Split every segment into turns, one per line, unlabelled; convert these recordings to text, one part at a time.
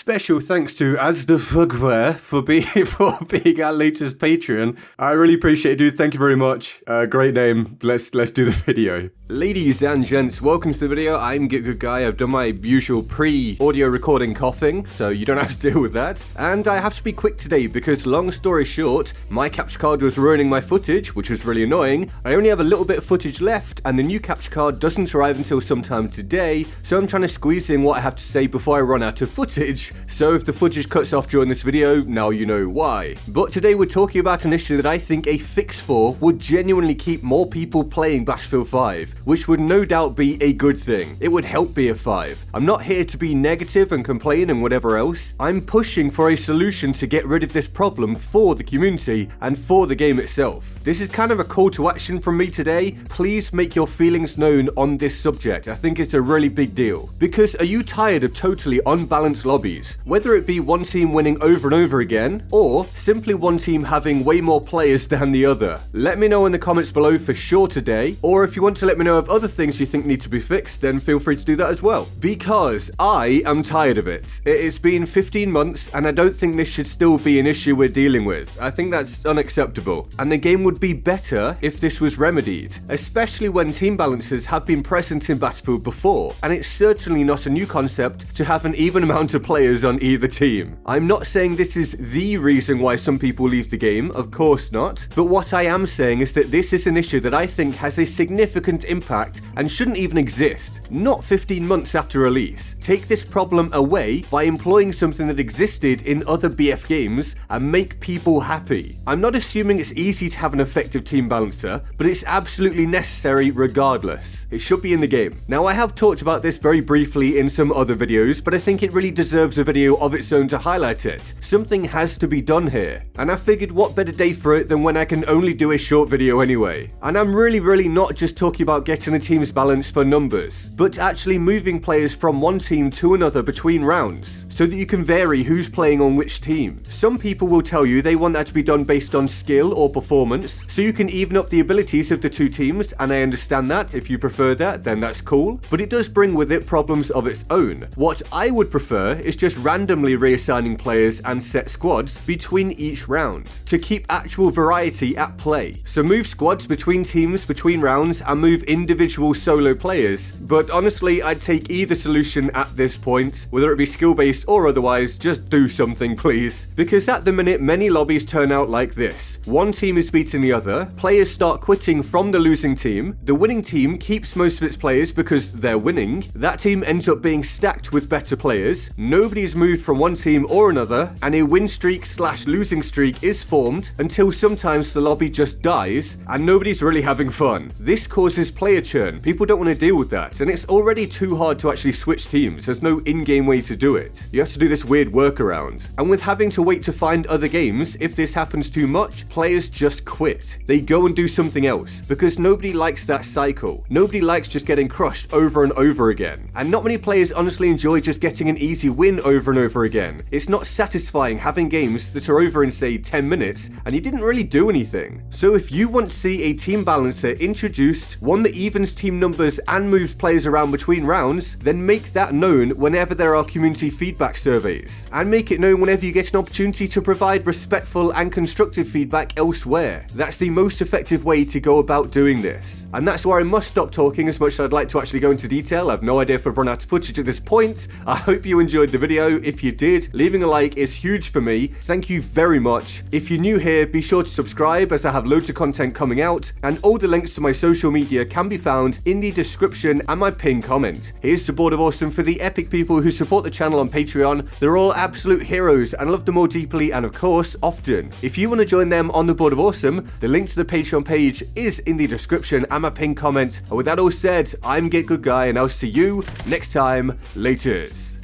special thanks to Asdafugware for being our latest Patreon. I really appreciate it, dude. Thank you very much. Great name. Let's do the video. Ladies and gents, welcome to the video. I'm GetGoodGuy. I've done my usual pre-audio recording coughing, so you don't have to deal with that. And I have to be quick today because, long story short, my capture card was ruining my footage, which was really annoying. I only have a little bit of footage left, and the new capture card doesn't arrive until sometime today, so I'm trying to squeeze in what I have to say before I run out of footage. So if the footage cuts off during this video, now you know why. But today we're talking about an issue that I think a fix for would genuinely keep more people playing Battlefield 5, which would no doubt be a good thing. It would help BF5. I'm not here to be negative and complain and whatever else. I'm pushing for a solution to get rid of this problem for the community and for the game itself. This is kind of a call to action from me today. Please make your feelings known on this subject. I think it's a really big deal. Because are you tired of totally unbalanced lobbies? Whether it be one team winning over and over again, or simply one team having way more players than the other. Let me know in the comments below for sure today, or if you want to let me know of other things you think need to be fixed, then feel free to do that as well. Because I am tired of it. It's been 15 months and I don't think this should still be an issue we're dealing with. I think that's unacceptable. And the game would be better if this was remedied, especially when team balancers have been present in Battlefield before, and it's certainly not a new concept to have an even amount of players on either team. I'm not saying this is the reason why some people leave the game, of course not, but what I am saying is that this is an issue that I think has a significant impact and shouldn't even exist, not 15 months after release. Take this problem away by employing something that existed in other BF games and make people happy. I'm not assuming it's easy to have an effective team balancer, but it's absolutely necessary regardless. It should be in the game. Now, I have talked about this very briefly in some other videos, but I think it really deserves a video of its own to highlight it. Something has to be done here, and I figured what better day for it than when I can only do a short video anyway. And I'm really not just talking about getting the teams balanced for numbers, but actually moving players from one team to another between rounds, so that you can vary who's playing on which team. Some people will tell you they want that to be done based on skill or performance, so you can even up the abilities of the two teams, and I understand that. If you prefer that, then that's cool, but it does bring with it problems of its own. What I would prefer is just randomly reassigning players and set squads between each round, to keep actual variety at play. So move squads between teams between rounds and move individual solo players, but honestly I'd take either solution at this point, whether it be skill based or otherwise. Just do something please, because at the minute many lobbies turn out like this. One team is beating the other, players start quitting from the losing team, the winning team keeps most of its players because they're winning, that team ends up being stacked with better players, nobody's moved from one team or another, and a win streak / losing streak is formed until sometimes the lobby just dies and nobody's really having fun. This causes player churn. People don't want to deal with that, and it's already too hard to actually switch teams. There's no in-game way to do it. You have to do this weird workaround. And with having to wait to find other games, if this happens too much, players just quit. They go and do something else, because nobody likes that cycle. Nobody likes just getting crushed over and over again. And not many players honestly enjoy just getting an easy win over and over again. It's not satisfying having games that are over in say 10 minutes and you didn't really do anything. So if you want to see a team balancer introduced, one that evens team numbers and moves players around between rounds, then make that known whenever there are community feedback surveys, and make it known whenever you get an opportunity to provide respectful and constructive feedback elsewhere. That's the most effective way to go about doing this. And that's where I must stop talking as much as I'd like to actually go into detail. I've no idea if I've run out of footage at this point. I hope you enjoyed the video. If you did, leaving a like is huge for me. Thank you very much. If you're new here, be sure to subscribe as I have loads of content coming out, and all the links to my social media can be found in the description and my pinned comment. Here's the Board of Awesome for the epic people who support the channel on Patreon. They're all absolute heroes and I love them all deeply and of course often. If you want to join them on the Board of Awesome, the link to the Patreon page is in the description and my pinned comment. And with that all said, I'm GetGoodGuy and I'll see you next time. Laters.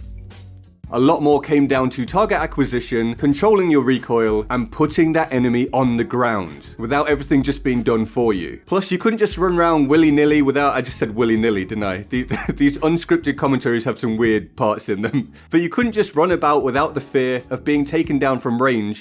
A lot more came down to target acquisition, controlling your recoil, and putting that enemy on the ground, without everything just being done for you. Plus, you couldn't just run around willy-nilly without, I just said willy-nilly, didn't I? These unscripted commentaries have some weird parts in them. But you couldn't just run about without the fear of being taken down from range